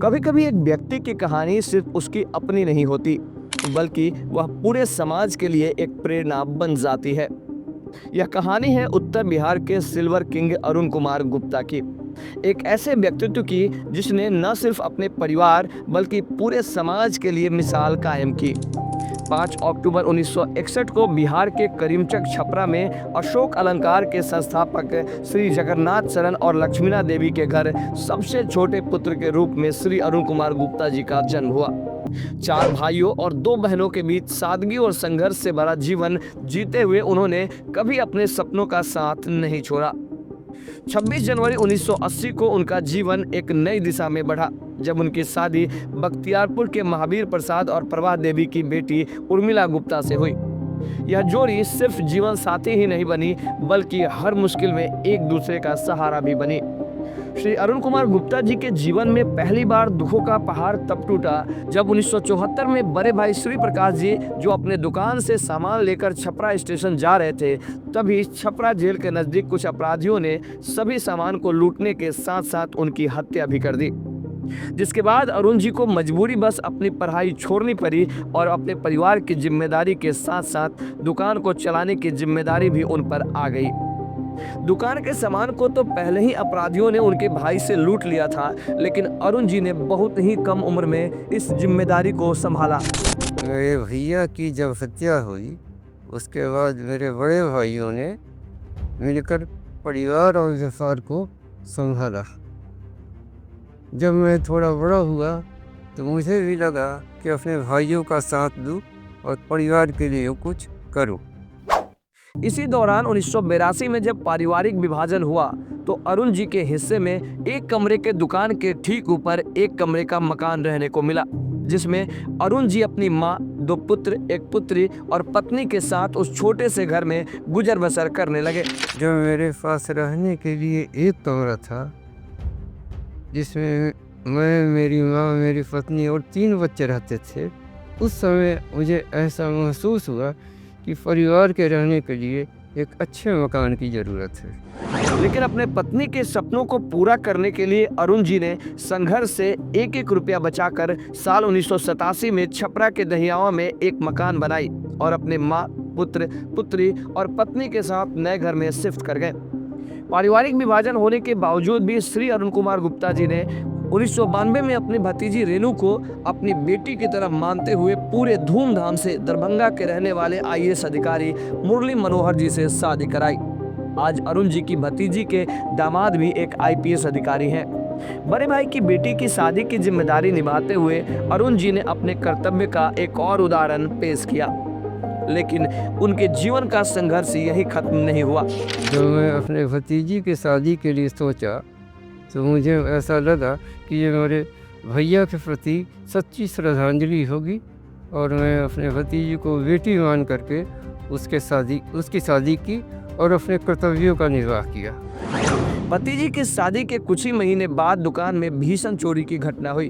कभी कभी एक व्यक्ति की कहानी सिर्फ उसकी अपनी नहीं होती, बल्कि वह पूरे समाज के लिए एक प्रेरणा बन जाती है। यह कहानी है उत्तर बिहार के सिल्वर किंग अरुण कुमार गुप्ता की, एक ऐसे व्यक्तित्व की जिसने न सिर्फ अपने परिवार बल्कि पूरे समाज के लिए मिसाल कायम की। 5 अक्टूबर 1961 को बिहार के करीमचक छपरा में अशोक अलंकार के संस्थापक श्री जगन्नाथ शरण और लक्ष्मीना देवी के घर सबसे छोटे पुत्र के रूप में श्री अरुण कुमार गुप्ता जी का जन्म हुआ। 4 भाइयों और 2 बहनों के बीच सादगी और संघर्ष से भरा जीवन जीते हुए उन्होंने कभी अपने सपनों का साथ नहीं छोड़ा। 26 जनवरी 1980 को उनका जीवन एक नई दिशा में बढ़ा, जब उनकी शादी बख्तियारपुर के महावीर प्रसाद और प्रभा देवी की बेटी उर्मिला गुप्ता से हुई। यह जोड़ी सिर्फ जीवन साथी ही नहीं बनी, बल्कि हर मुश्किल में एक दूसरे का सहारा भी बनी। श्री अरुण कुमार गुप्ता जी के जीवन में पहली बार दुखों का पहाड़ तब टूटा जब 1974 में बड़े भाई श्री प्रकाश जी, जो अपने दुकान से सामान लेकर छपरा स्टेशन जा रहे थे, तभी छपरा जेल के नजदीक कुछ अपराधियों ने सभी सामान को लूटने के साथ साथ उनकी हत्या भी कर दी, जिसके बाद अरुण जी को मजबूरी बस अपनी पढ़ाई छोड़नी पड़ी और अपने परिवार की जिम्मेदारी के साथ साथ दुकान को चलाने की जिम्मेदारी भी उन पर आ गई। दुकान के सामान को तो पहले ही अपराधियों ने उनके भाई से लूट लिया था, लेकिन अरुण जी ने बहुत ही कम उम्र में इस जिम्मेदारी को संभाला। मेरे भैया की जब हत्या हुई, उसके बाद मेरे बड़े भाइयों ने मिलकर परिवार और व्यापार को संभाला। जब मैं थोड़ा बड़ा हुआ तो मुझे भी लगा कि अपने भाइयों का साथ दूं और परिवार के लिए कुछ करूं। इसी दौरान 1982 में जब पारिवारिक विभाजन हुआ तो अरुण जी के हिस्से में एक कमरे के दुकान के ठीक ऊपर एक कमरे का मकान रहने को मिला, जिसमें अरुण जी अपनी माँ, 2 पुत्र, 1 पुत्री और पत्नी के साथ उस छोटे से घर में गुजर बसर करने लगे। जब मेरे पास रहने के लिए एक कमरा था, जिसमें मैं, मेरी माँ, मेरी पत्नी और 3 बच्चे रहते थे, उस समय मुझे ऐसा महसूस हुआ कि परिवार के रहने के लिए एक अच्छे मकान की ज़रूरत है। लेकिन अपने पत्नी के सपनों को पूरा करने के लिए अरुण जी ने संघर्ष से एक रुपया बचाकर साल 1987 में छपरा के दहियावा में एक मकान बनाई और अपने माँ, पुत्र, पुत्री और पत्नी के साथ नए घर में शिफ्ट कर गए। पारिवारिक विभाजन होने के बावजूद भी श्री अरुण कुमार गुप्ता जी ने 1992 में अपनी भतीजी रेणु को अपनी बेटी की तरह मानते हुए पूरे धूमधाम से दरभंगा के रहने वाले आईएएस अधिकारी मुरली मनोहर जी से शादी कराई। आज अरुण जी की भतीजी के दामाद भी एक आईपीएस अधिकारी हैं। बड़े भाई की बेटी की शादी की जिम्मेदारी निभाते हुए अरुण जी ने अपने कर्तव्य का एक और उदाहरण पेश किया, लेकिन उनके जीवन का संघर्ष यही खत्म नहीं हुआ। जब मैं अपने भतीजी की शादी के लिए सोचा तो मुझे ऐसा लगा कि ये मेरे भैया के प्रति सच्ची श्रद्धांजलि होगी और मैं अपने भतीजी को बेटी मान करके उसकी शादी की और अपने कर्तव्यों का निर्वाह किया। भतीजी की शादी के कुछ ही महीने बाद दुकान में भीषण चोरी की घटना हुई।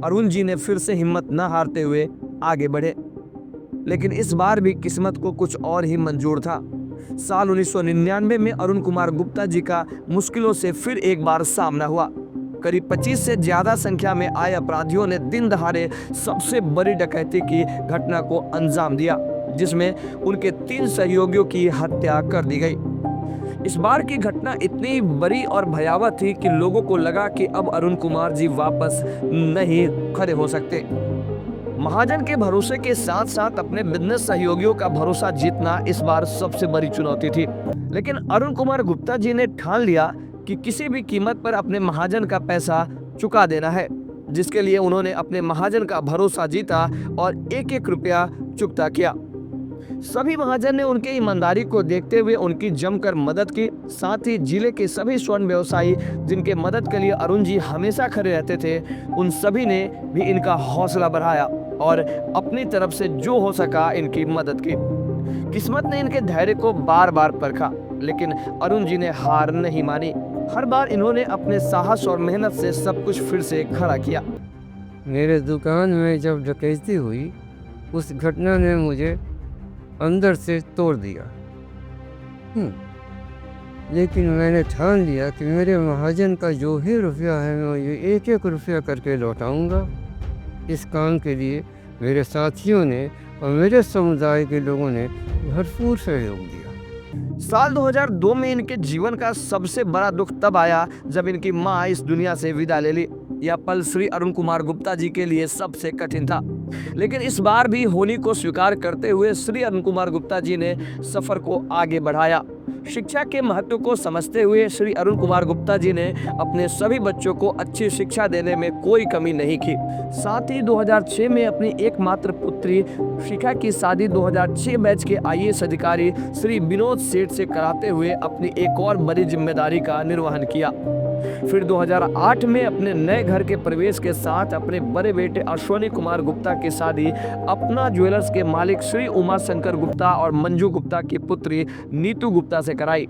अरुण जी ने फिर से हिम्मत न हारते हुए आगे बढ़े, लेकिन इस बार भी किस्मत को कुछ और ही मंजूर था। साल 1999 में अरुण कुमार गुप्ता जी का मुश्किलों से फिर एक बार सामना हुआ। करीब 25 से ज्यादा संख्या में आए अपराधियों ने दिन दहाड़े सबसे बड़ी डकैती की घटना को अंजाम दिया, जिसमें उनके 3 सहयोगियों की हत्या कर दी गई। इस बार की घटना इतनी बड़ी और भयावह थी कि लोगों को लगा कि अब अरुण कुमार जी वापस नहीं खड़े हो सकते। महाजन के भरोसे के साथ साथ अपने बिजनेस सहयोगियों का भरोसा जीतना इस बार सबसे बड़ी चुनौती थी, लेकिन अरुण कुमार गुप्ता जी ने ठान लिया कि किसी भी कीमत पर अपने महाजन का पैसा चुका देना है, जिसके लिए उन्होंने अपने महाजन का भरोसा जीता और एक रुपया चुकता किया। सभी महाजन ने उनके ईमानदारी को देखते हुए उनकी जमकर मदद की। साथ ही जिले के सभी स्वर्ण व्यवसायी जिनके मदद के लिए अरुण जी हमेशा खड़े रहते थे, उन सभी ने भी इनका हौसला बढ़ाया और अपनी तरफ से जो हो सका इनकी मदद की। किस्मत ने इनके धैर्य को बार बार परखा, लेकिन अरुण जी ने हार नहीं मानी। हर बार इन्होंने अपने साहस और मेहनत से सब कुछ फिर से खड़ा किया। मेरे दुकान में जब डकैती हुई, उस घटना ने मुझे अंदर से तोड़ दिया। लेकिन मैंने ठान लिया कि मेरे महाजन का जो भी रुपया है मैं ये एक एक रुपया करके लौटाऊंगा। इस काम के लिए मेरे साथियों ने और मेरे समुदाय के लोगों ने भरपूर सहयोग दिया। साल 2002 में इनके जीवन का सबसे बड़ा दुख तब आया जब इनकी मां इस दुनिया से विदा ले ली। यह पल श्री अरुण कुमार गुप्ता जी के लिए सबसे कठिन था, लेकिन इस बार भी होनी को स्वीकार करते हुए श्री अरुण कुमार गुप्ता जी ने सफर को आगे बढ़ाया। शिक्षा के महत्व को समझते हुए श्री अरुण कुमार गुप्ता जी ने अपने सभी बच्चों को अच्छी शिक्षा देने में कोई कमी नहीं की। साथ ही 2006 में अपनी एकमात्र पुत्री शिखा की शादी 2006 बैच के आईएएस अधिकारी श्री विनोद सेठ से कराते हुए अपनी एक और बड़ी जिम्मेदारी का निर्वहन किया। फिर 2008 में अपने नए घर के प्रवेश के साथ अपने बड़े बेटे अश्वनी कुमार गुप्ता की शादी अपना ज्वेलर्स के मालिक श्री उमा शंकर गुप्ता और मंजू गुप्ता की पुत्री नीतू गुप्ता से कराई,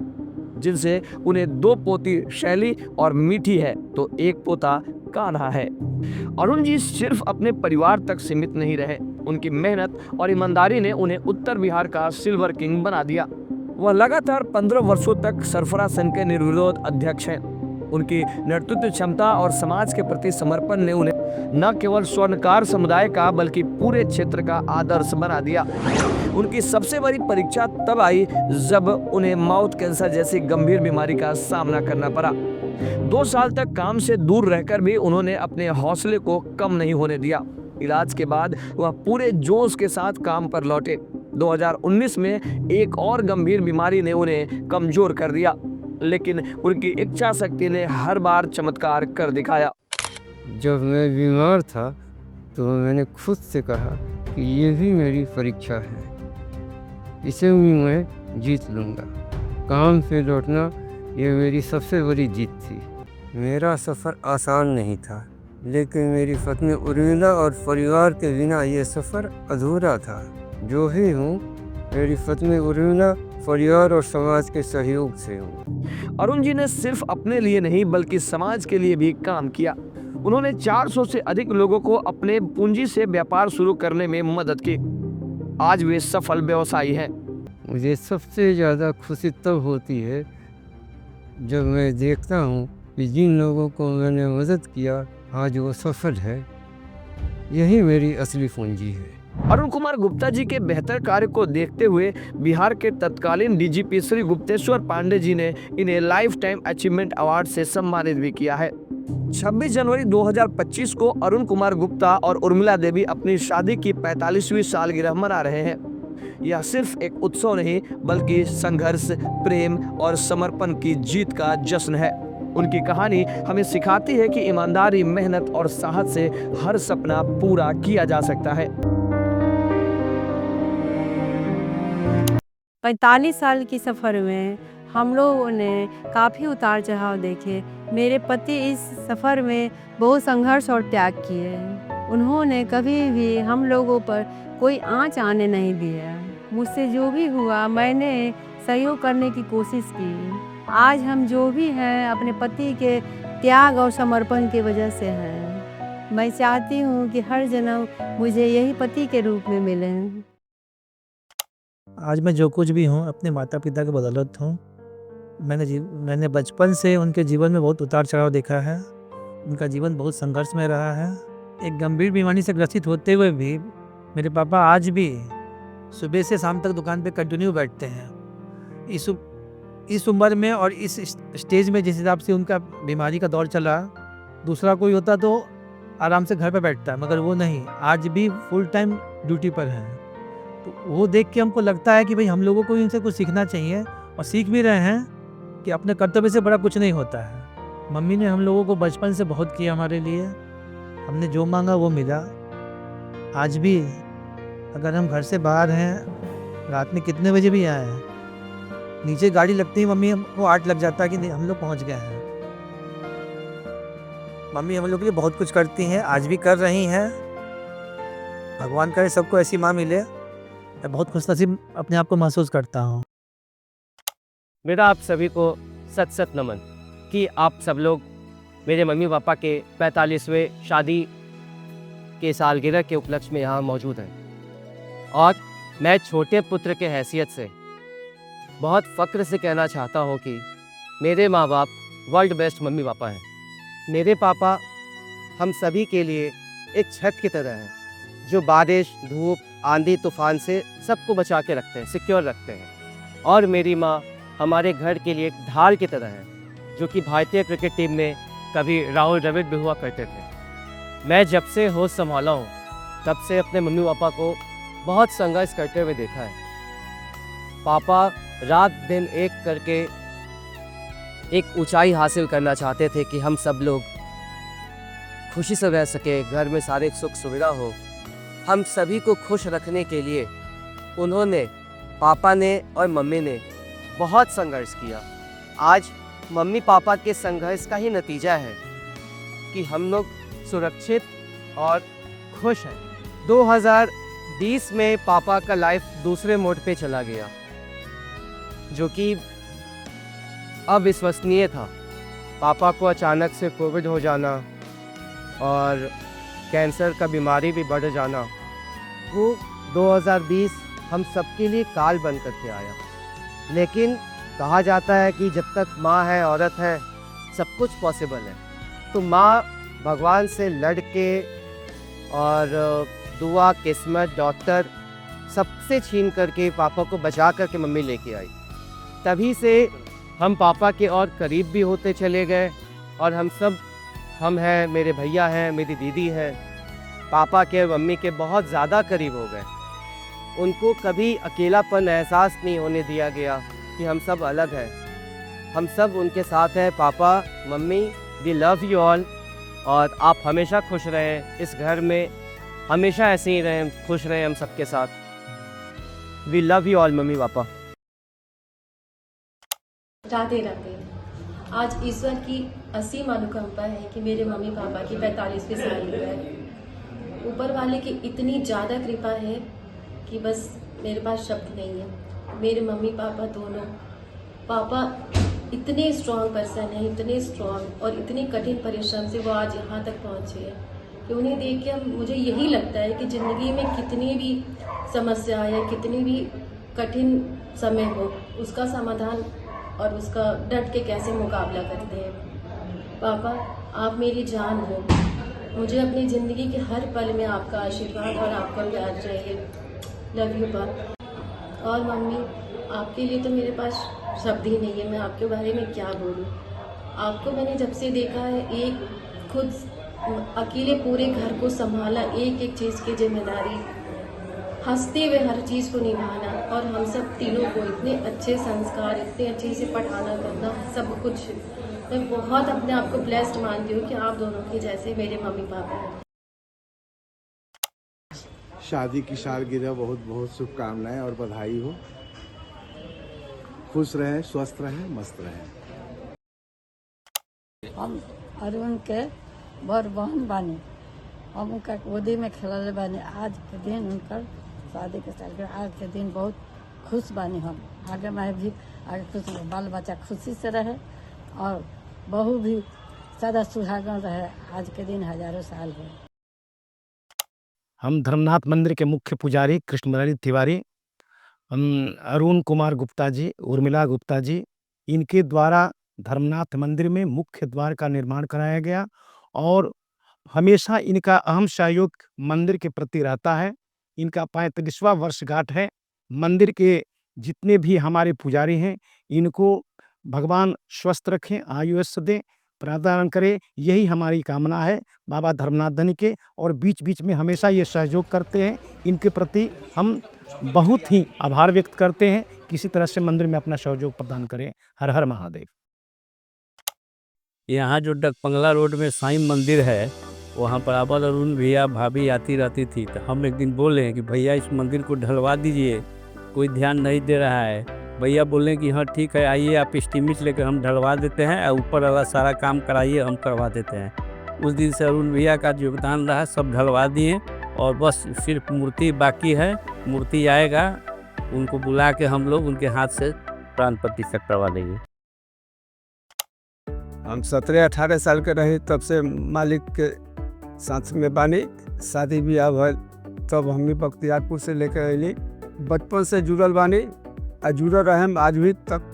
जिनसे उन्हें 2 पोती शैली और मीठी है तो एक पोता कान्हा है। अरुण जी सिर्फ अपने परिवार तक सीमित नहीं रहे, उनकी मेहनत और ईमानदारी ने उन्हें उत्तर बिहार का सिल्वर किंग बना दिया। वह लगातार 15 वर्षों तक सरफराज संघ के निर्विरोध अध्यक्ष हैं। उनकी नेतृत्व क्षमता और समाज के प्रति समर्पण ने उन्हें न केवल स्वर्णकार समुदाय का बल्कि पूरे क्षेत्र का आदर्श बना दिया। उनकी सबसे बड़ी परीक्षा तब आई जब उन्हें माउथ कैंसर जैसी गंभीर बीमारी का सामना करना पड़ा। 2 साल तक काम से दूर रहकर भी उन्होंने अपने हौसले को कम नहीं होने दिया। इलाज के बाद वह पूरे जोश के साथ काम पर लौटे। 2019 में एक और गंभीर बीमारी ने उन्हें कमजोर कर दिया, लेकिन उनकी इच्छा शक्ति ने हर बार चमत्कार कर दिखाया। जब मैं बीमार था तो मैंने खुद से कहा कि ये भी मेरी परीक्षा है, इसे भी मैं जीत लूँगा। काम से लौटना ये मेरी सबसे बड़ी जीत थी। मेरा सफ़र आसान नहीं था, लेकिन मेरी पत्नी उर्मिला और परिवार के बिना ये सफ़र अधूरा था। जो भी हूँ मेरी पत्नी उर्मिला, परिवार और समाज के सहयोग से हूँ। अरुण जी ने सिर्फ अपने लिए नहीं बल्कि समाज के लिए भी काम किया। उन्होंने 400 से अधिक लोगों को अपने पूंजी से व्यापार शुरू करने में मदद की। आज वे सफल व्यवसायी हैं। मुझे सबसे ज़्यादा खुशी तब होती है जब मैं देखता हूँ कि जिन लोगों को मैंने मदद किया आज वो सफल है। यही मेरी असली पूंजी है। अरुण कुमार गुप्ता जी के बेहतर कार्य को देखते हुए बिहार के तत्कालीन डीजीपी श्री गुप्तेश्वर पांडे जी ने इन्हें लाइफ टाइम अचीवमेंट अवार्ड से सम्मानित भी किया है। 26 जनवरी 2025 को अरुण कुमार गुप्ता और उर्मिला देवी अपनी शादी की 45वीं सालगिरह मना रहे हैं। यह सिर्फ एक उत्सव नहीं बल्कि संघर्ष, प्रेम और समर्पण की जीत का जश्न है। उनकी कहानी हमें सिखाती है कि ईमानदारी, मेहनत और साहस से हर सपना पूरा किया जा सकता है। 45 साल की सफ़र में हम लोगों ने काफ़ी उतार चढ़ाव देखे। मेरे पति इस सफ़र में बहुत संघर्ष और त्याग किए। उन्होंने कभी भी हम लोगों पर कोई आँच आने नहीं दिया। मुझसे जो भी हुआ मैंने सहयोग करने की कोशिश की। आज हम जो भी हैं अपने पति के त्याग और समर्पण की वजह से हैं। मैं चाहती हूँ कि हर जन्म मुझे यही पति के रूप में मिले। आज मैं जो कुछ भी हूँ अपने माता पिता की बदौलत हूँ। मैंने बचपन से उनके जीवन में बहुत उतार चढ़ाव देखा है। उनका जीवन बहुत संघर्ष में रहा है। एक गंभीर बीमारी से ग्रसित होते हुए भी मेरे पापा आज भी सुबह से शाम तक दुकान पे कंटिन्यू बैठते हैं। इस उम्र में और इस स्टेज में जिस हिसाब से उनका बीमारी का दौर चला, दूसरा कोई होता तो आराम से घर पे बैठता है, मगर वो नहीं, आज भी फुल टाइम ड्यूटी पर हैं। तो वो देख के हमको लगता है कि भाई हम लोगों को भी उनसे कुछ सीखना चाहिए और सीख भी रहे हैं कि अपने कर्तव्य से बड़ा कुछ नहीं होता है। मम्मी ने हम लोगों को बचपन से बहुत किया हमारे लिए। हमने जो मांगा वो मिला। आज भी अगर हम घर से बाहर हैं, रात में कितने बजे भी आए हैं, नीचे गाड़ी लगती है मम्मी हमको 8 लग जाता है कि हम लोग पहुंच गए हैं। मम्मी हम लोग के लिए बहुत कुछ करती हैं, आज भी कर रही हैं। भगवान करे सबको ऐसी माँ मिले। मैं बहुत खुशनसीब अपने आप को महसूस करता हूँ। मेरा आप सभी को सत सत नमन कि आप सब लोग मेरे मम्मी पापा के 45वें शादी के सालगिरह के उपलक्ष्य में यहाँ मौजूद हैं। और मैं छोटे पुत्र के हैसियत से बहुत फ़ख्र से कहना चाहता हूँ कि मेरे माँ बाप वर्ल्ड बेस्ट मम्मी पापा हैं। मेरे पापा हम सभी के लिए एक छत की तरह हैं, जो बारिश, धूप, आंधी, तूफान से सबको बचा के रखते हैं, सिक्योर रखते हैं। और मेरी माँ हमारे घर के लिए एक ढाल की तरह है, जो कि भारतीय क्रिकेट टीम में कभी राहुल द्रविड़ भी हुआ करते थे। मैं जब से होश संभाला हूँ तब से अपने मम्मी पापा को बहुत संघर्ष करते हुए देखा है। पापा रात दिन एक करके एक ऊंचाई हासिल करना चाहते थे कि हम सब लोग खुशी से रह सके, घर में सारे सुख सुविधा हो। हम सभी को खुश रखने के लिए उन्होंने, पापा ने और मम्मी ने बहुत संघर्ष किया। आज मम्मी पापा के संघर्ष का ही नतीजा है कि हम लोग सुरक्षित और खुश हैं। 2020 में पापा का लाइफ दूसरे मोड पे चला गया, जो कि अविश्वसनीय था। पापा को अचानक से कोविड हो जाना और कैंसर का बीमारी भी बढ़ जाना, वो 2020 हम सबके लिए काल बन करके आया। लेकिन कहा जाता है कि जब तक माँ है, औरत है, सब कुछ पॉसिबल है। तो माँ भगवान से लड़ के और दुआ, किस्मत, डॉक्टर सबसे छीन करके पापा को बचा करके मम्मी लेके आई। तभी से हम पापा के और करीब भी होते चले गए और हम हैं, मेरे भैया हैं, मेरी दीदी है, पापा के और मम्मी के बहुत ज़्यादा करीब हो गए। उनको कभी अकेलापन एहसास नहीं होने दिया गया कि हम सब अलग हैं। हम सब उनके साथ हैं। Papa, mummy, we love you all, और आप हमेशा खुश रहें। इस घर में हमेशा ऐसे ही रहें, खुश रहें हम सबके साथ। We love you all mummy papa. Radhe Radhe. आज ईश्वर की असीम अनुकंपा है कि मेरे मम्मी पापा की 45वीं सालगिरह। ऊपर वाले की इतनी ज़्यादा कृपा है कि बस मेरे पास शब्द नहीं है। मेरे मम्मी पापा दोनों, पापा इतने स्ट्रॉन्ग पर्सन हैं, इतने स्ट्रॉन्ग, और इतने कठिन परिश्रम से वो आज यहाँ तक पहुँचे हैं कि उन्हें देख के मुझे यही लगता है कि ज़िंदगी में कितनी भी समस्या या कितनी भी कठिन समय हो, उसका समाधान और उसका डट के कैसे मुकाबला करते हैं। पापा, आप मेरी जान हो। मुझे अपनी ज़िंदगी के हर पल में आपका आशीर्वाद और आपका प्यार चाहिए। लव यू पापा। और मम्मी, आपके लिए तो मेरे पास शब्द ही नहीं है, मैं आपके बारे में क्या बोलूँ। आपको मैंने जब से देखा है, एक खुद अकेले पूरे घर को संभाला, एक एक चीज़ की जिम्मेदारी, हंसते हुए हर चीज़ को निभाना, और हम सब तीनों को इतने अच्छे संस्कार, इतने अच्छे से पढ़ाना करना, सब कुछ। मैं बहुत अपने आप को ब्लेस्ड मानती हूँ कि आप दोनों के जैसे मेरे मम्मी पापा हैं। शादी की सालगिरह बहुत बहुत शुभकामनाएं और बधाई हो। खुश रहें, स्वस्थ रहें, मस्त रहें। हम अरुण के बड़ बहन बानी। हम उनका गोदी में खेलल बानी। आज के दिन उनकर शादी के सालगिरह, आज के दिन बहुत खुश बानी। हम आगे मैं भी आगे खुश, बाल बच्चा खुशी से रहे और बहू भी सदा सुहागन रहे। आज के दिन हजारों साल हो। हम धर्मनाथ मंदिर के मुख्य पुजारी कृष्णमुरारी तिवारी, अरुण कुमार गुप्ता जी, उर्मिला गुप्ता जी, इनके द्वारा धर्मनाथ मंदिर में मुख्य द्वार का निर्माण कराया गया और हमेशा इनका अहम सहयोग मंदिर के प्रति रहता है। इनका 35वां वर्षगांठ है। मंदिर के जितने भी हमारे पुजारी हैं, इनको भगवान स्वस्थ रखें, आयुष्य दें, प्रदान करे, यही हमारी कामना है बाबा धर्मनाथ धनी के। और बीच बीच में हमेशा ये सहयोग करते हैं। इनके प्रति हम बहुत ही आभार व्यक्त करते हैं। किसी तरह से मंदिर में अपना सहयोग प्रदान करें। हर हर महादेव। यहाँ जो डकपंगला रोड में साईं मंदिर है, वहाँ पर अबल अरुण भैया भाभी आती रहती थी। तो हम एक दिन बोले कि भैया इस मंदिर को ढलवा दीजिए, कोई ध्यान नहीं दे रहा है। भैया बोले कि हाँ ठीक है, आइए आप एस्टीमेट लेकर हम ढलवा देते हैं और ऊपर वाला सारा काम कराइए, हम करवा देते हैं। उस दिन से अरुण भैया का योगदान रहा, सब ढलवा दिए और बस सिर्फ मूर्ति बाकी है। मूर्ति आएगा, उनको बुला के हम लोग उनके हाथ से प्राण प्रतिष्ठा करवा देंगे। हम 17-18 साल के रहे तब से मालिक के साथ में बानी। शादी ब्याह भल तब हम बख्तियारपुर से लेकर अली। बचपन से जुड़ल बानी और जुड़ल रहे आज भी तक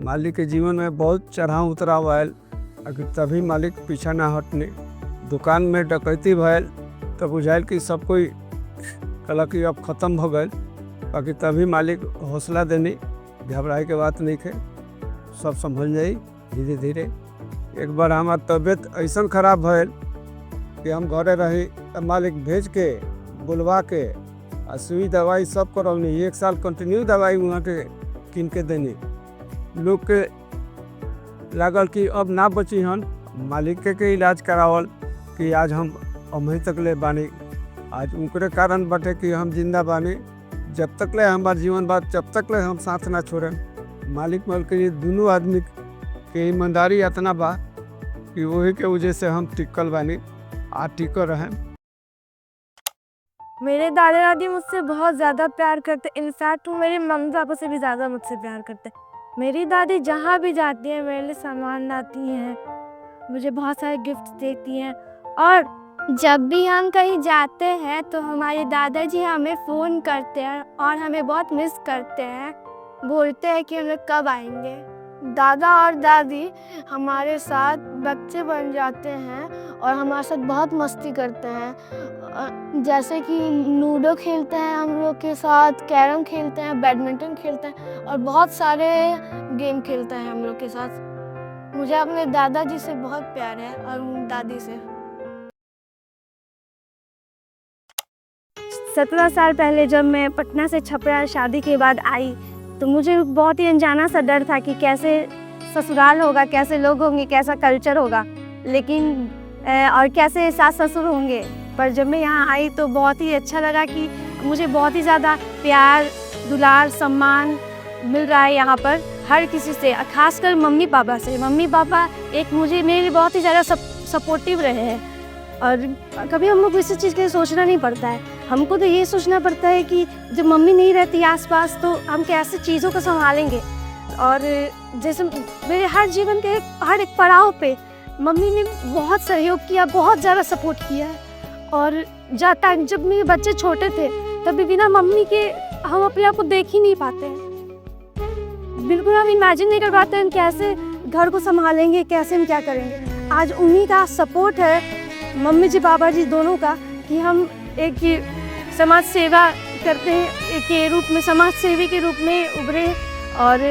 मालिक के जीवन में बहुत चढ़ाव उतराव आयल, अगर तभी मालिक पीछा ना हटने। दुकान में डकैती भयल तब बुझायल कि सब कोई कहला कि अब ख़त्म हो गए, बाकी तभी मालिक हौसला देनी, घबराए के बात नहीं थे, सब संभल जाई धीरे धीरे। एक बार हमार तबीयत ऐसा खराब भयल कि हम घरे रही, तब मालिक भेज के बुलवा के आ सुई दवाई सब करौनी। 1 साल कंटिन्यू दवाई वहाँ के किन के देनी। लोग के लागल कि अब ना बची हन, मालिक के इलाज करावल कि आज हम अभी तक ले बानी। आज उनके कारण बटे कि हम जिंदा बानी। जब तक ले हमार जीवन बात, जब तक ले हम साथ ना छोड़ें। मालिक मल के दोनों आदमी के ईमानदारी इतना बा कि वही के वजह से हम टिकल बानी, आ टिकल रहें। मेरे दादा दादी मुझसे बहुत ज़्यादा प्यार करते, इनफैक्ट वो मेरे मम्मी पापा से भी ज़्यादा मुझसे प्यार करते। मेरी दादी जहाँ भी जाती हैं मेरे लिए सामान लाती हैं, मुझे बहुत सारे गिफ्ट देती हैं। और जब भी हम कहीं जाते हैं तो हमारे दादाजी हमें फ़ोन करते हैं और हमें बहुत मिस करते हैं, बोलते हैं कि हम लोग कब आएंगे। दादा और दादी हमारे साथ बच्चे बन जाते हैं और हमारे साथ बहुत मस्ती करते हैं, जैसे कि लूडो खेलते हैं हम लोग के साथ, कैरम खेलते हैं, बैडमिंटन खेलते हैं और बहुत सारे गेम खेलते हैं हम लोग के साथ। मुझे अपने दादाजी से बहुत प्यार है और दादी से। 17 साल पहले जब मैं पटना से छपरा शादी के बाद आई तो मुझे बहुत ही अनजाना सा डर था कि कैसे ससुराल होगा, कैसे लोग होंगे, कैसा कल्चर होगा, लेकिन और कैसे सास ससुर होंगे। पर जब मैं यहाँ आई तो बहुत ही अच्छा लगा कि मुझे बहुत ही ज़्यादा प्यार, दुलार, सम्मान मिल रहा है यहाँ पर हर किसी से, खासकर मम्मी पापा से। मम्मी पापा मेरे लिए बहुत ही ज़्यादा सपोर्टिव रहे हैं और कभी हमको किसी चीज़ के लिए सोचना नहीं पड़ता है। हमको तो ये सोचना पड़ता है कि जब मम्मी नहीं रहती आसपास तो हम कैसे चीज़ों को संभालेंगे। और जैसे मेरे हर जीवन के हर एक पड़ाव पे मम्मी ने बहुत सहयोग किया, बहुत ज़्यादा सपोर्ट किया है। और जब मेरे बच्चे छोटे थे तभी बिना मम्मी के हम अपने आप को देख ही नहीं पाते हैं, बिल्कुल हम इमेजिन नहीं कर पाते हैं कैसे घर को संभालेंगे, कैसे हम क्या करेंगे। आज उन्हीं का सपोर्ट है, मम्मी जी पापा जी दोनों का, कि हम एक समाज सेवा करते हैं के रूप में, समाज सेवी के रूप में उभरे और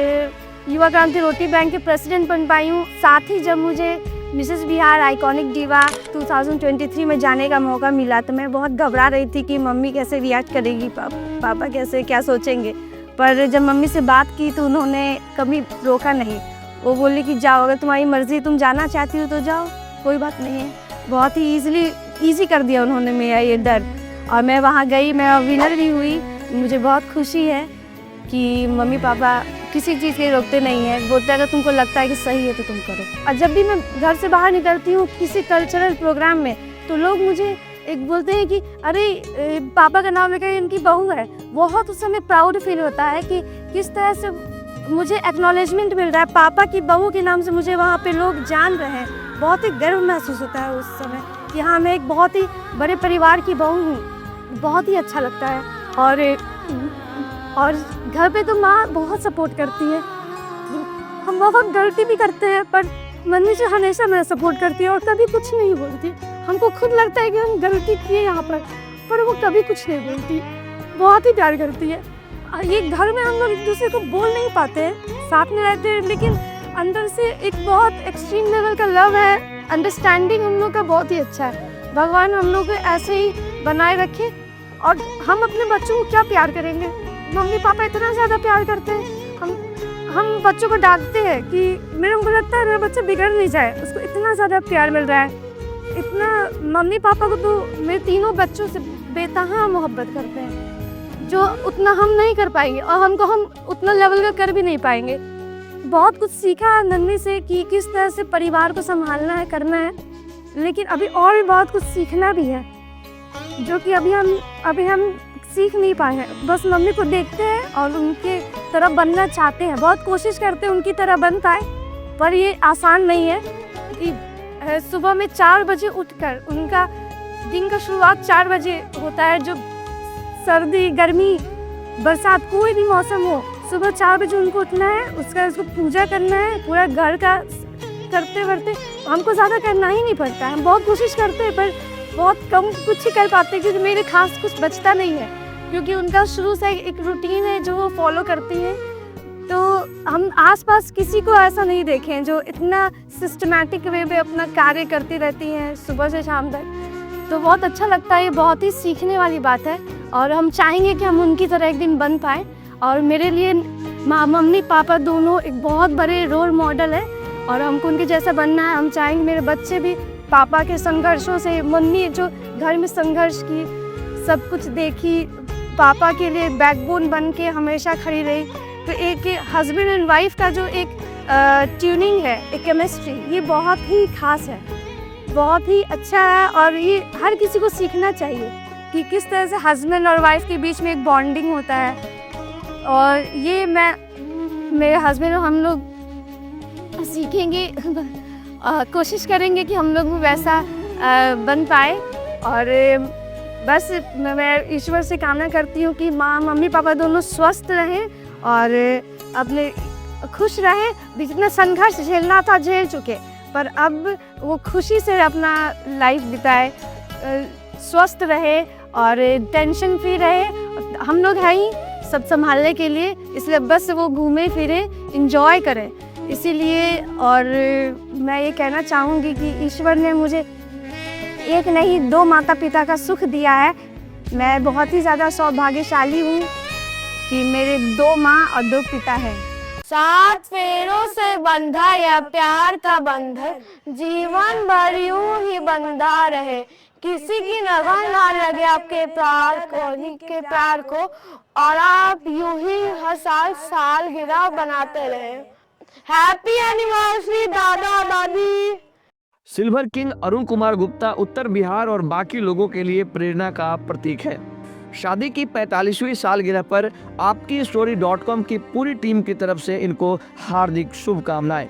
युवा क्रांति रोटरी बैंक के प्रेसिडेंट बन पाई हूँ। साथ ही जब मुझे मिसेस बिहार आइकॉनिक डिवा 2023 में जाने का मौका मिला तो मैं बहुत घबरा रही थी कि मम्मी कैसे रिएक्ट करेगी, पापा कैसे क्या सोचेंगे। पर जब मम्मी से बात की तो उन्होंने कभी रोका नहीं। वो बोली कि जाओ, अगर तुम्हारी मर्ज़ी, तुम जाना चाहती हो तो जाओ, कोई बात नहीं है। बहुत ही ईज़ी कर दिया उन्होंने मेरा ये डर। और मैं वहाँ गई, मैं विनर भी हुई। मुझे बहुत खुशी है कि मम्मी पापा किसी चीज़ के रोकते नहीं हैं, बोलते अगर तुमको लगता है कि सही है तो तुम करो। और जब भी मैं घर से बाहर निकलती हूँ किसी कल्चरल प्रोग्राम में तो लोग मुझे एक बोलते हैं कि अरे पापा का नाम लेकर इनकी बहू है। बहुत उस समय प्राउड फील होता है कि किस तरह से मुझे एक्नॉलेजमेंट मिल रहा है, पापा की बहू के नाम से मुझे वहाँ पे लोग जान रहे हैं। बहुत ही गर्व महसूस होता है उस समय कि हाँ, मैं एक बहुत ही बड़े परिवार की बहू हूँ। बहुत ही अच्छा लगता है। और घर पे तो माँ बहुत सपोर्ट करती है। हम बहुत गलती भी करते हैं पर मम्मी से हमेशा मेरा सपोर्ट करती है और कभी कुछ नहीं बोलती। हमको खुद लगता है कि हम गलती किए यहाँ पर वो कभी कुछ नहीं बोलती, बहुत ही प्यार करती है। ये घर में हम लोग एक दूसरे को बोल नहीं पाते हैं, साथ में रहते हैं, लेकिन अंदर से एक बहुत एक्सट्रीम लेवल का लव है, अंडरस्टैंडिंग हम लोग का बहुत ही अच्छा है। भगवान हम लोग को ऐसे ही बनाए रखे। और हम अपने बच्चों को क्या प्यार करेंगे, मम्मी पापा इतना ज़्यादा प्यार करते हैं। हम बच्चों को डांटते हैं कि मेरे को लगता है मेरा बच्चा बिगड़ नहीं जाए, उसको इतना ज़्यादा प्यार मिल रहा है। इतना मम्मी पापा को तो मेरे तीनों बच्चों से बेतहा मोहब्बत करते हैं, जो उतना हम नहीं कर पाएंगे और हम उतना लेवल का कर भी नहीं पाएंगे। बहुत कुछ सीखा नन्ही से कि किस तरह से परिवार को संभालना है, करना है, लेकिन अभी और भी बहुत कुछ सीखना भी है जो कि अभी हम सीख नहीं पाए हैं। बस मम्मी को देखते हैं और उनके तरह बनना चाहते हैं, बहुत कोशिश करते हैं उनकी तरह बन पाए, पर ये आसान नहीं है कि सुबह में 4 बजे उठकर उनका दिन का शुरुआत 4 बजे होता है। जो सर्दी, गर्मी, बरसात, कोई भी मौसम हो, सुबह 4 बजे उनको उठना है, उसका उसको पूजा करना है, पूरा घर का करते करते हमको ज़्यादा करना ही नहीं पड़ता है। हम बहुत कोशिश करते हैं पर बहुत कम कुछ ही कर पाते हैं, क्योंकि मेरे खास कुछ बचता नहीं है, क्योंकि उनका शुरू से एक रूटीन है जो वो फॉलो करती हैं। तो हम आसपास किसी को ऐसा नहीं देखे हैं जो इतना सिस्टमैटिक वे में अपना कार्य करती रहती हैं सुबह से शाम तक। तो बहुत अच्छा लगता है, ये बहुत ही सीखने वाली बात है और हम चाहेंगे कि हम उनकी तरह एक दिन बन पाएँ। और मेरे लिए मम्मी पापा दोनों एक बहुत बड़े रोल मॉडल है और हमको उनके जैसा बनना है। हम चाहेंगे मेरे बच्चे भी पापा के संघर्षों से, मम्मी जो घर में संघर्ष की, सब कुछ देखी, पापा के लिए बैकबोन बन के हमेशा खड़ी रही। तो एक हस्बैंड एंड वाइफ का जो एक ट्यूनिंग है, एक केमिस्ट्री, ये बहुत ही खास है, बहुत ही अच्छा है और ये हर किसी को सीखना चाहिए कि किस तरह से हस्बैंड और वाइफ के बीच में एक बॉन्डिंग होता है। और ये मेरे हस्बैंड और हम लोग सीखेंगे, कोशिश करेंगे कि हम लोग भी वैसा बन पाए। और बस मैं ईश्वर से कामना करती हूँ कि मम्मी पापा दोनों स्वस्थ रहें और अपने खुश रहें। जितना संघर्ष झेलना था झेल चुके, पर अब वो खुशी से अपना लाइफ बिताए, स्वस्थ रहे और टेंशन फ्री रहे। हम लोग हैं ही सब संभालने के लिए, इसलिए बस वो घूमे फिरे, इंजॉय करें। इसीलिए और मैं ये कहना चाहूँगी कि ईश्वर ने मुझे एक नहीं 2 माता पिता का सुख दिया है। मैं बहुत ही ज़्यादा सौभाग्यशाली हूँ कि मेरे 2 माँ और 2 पिता हैं। 7 फेरों से बंधा यह प्यार का बंधन, जीवन भर यूं ही बंधा रहे। किसी की नजर ना लगे आपके प्यार को और आप यूं ही हर साल गिरा बनाते रहे। हैप्पी एनिवर्सरी दादा दादी। सिल्वर किंग अरुण कुमार गुप्ता उत्तर बिहार और बाकी लोगों के लिए प्रेरणा का प्रतीक है। शादी की 45वीं सालगिरह पर आपकी स्टोरी.com की पूरी टीम की तरफ से इनको हार्दिक शुभकामनाएं।